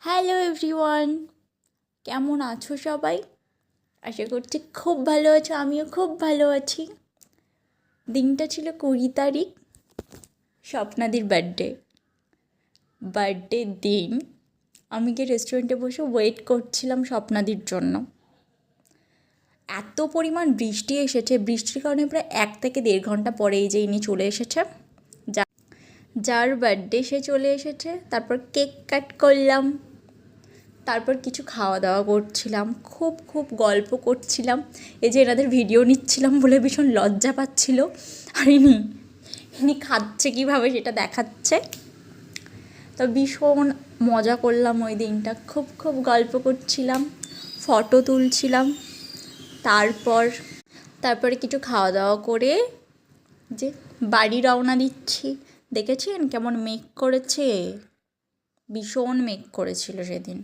Hello everyone, কেমন আছো সবাই? আশা করছি খুব ভালো আছো, আমিও খুব ভালো আছি। দিনটা ছিল 20 তারিখ, স্বপ্নাদির বার্থডে দিন। আমি গিয়ে রেস্টুরেন্টে বসে ওয়েট করছিলাম স্বপ্নাদির জন্য। এত পরিমাণ বৃষ্টি এসেছে, বৃষ্টির কারণে প্রায় 1 থেকে 1.5 ঘন্টা পরে এই যে ইনি চলে এসেছে। যার বার্থডে সে চলে এসেছে। তারপর কেক কাট করলাম, তারপর কিছু খাওয়া দাওয়া করছিলাম, খুব খুব গল্প করছিলাম। এই যে এনাদের ভিডিও নিচ্ছিলাম বলে ভীষণ লজ্জা পাচ্ছিল। আর ইনি খাচ্ছে কীভাবে সেটা দেখাচ্ছে। তো ভীষণ মজা করলাম ওই দিনটা, খুব খুব গল্প করছিলাম, ফটো তুলছিলাম। তারপরে কিছু খাওয়া দাওয়া করে যে বাড়ি রওনা দিচ্ছি। দেখেছেন কেমন মেঘ করেছে? ভীষণ মেঘ করেছিল সেদিন।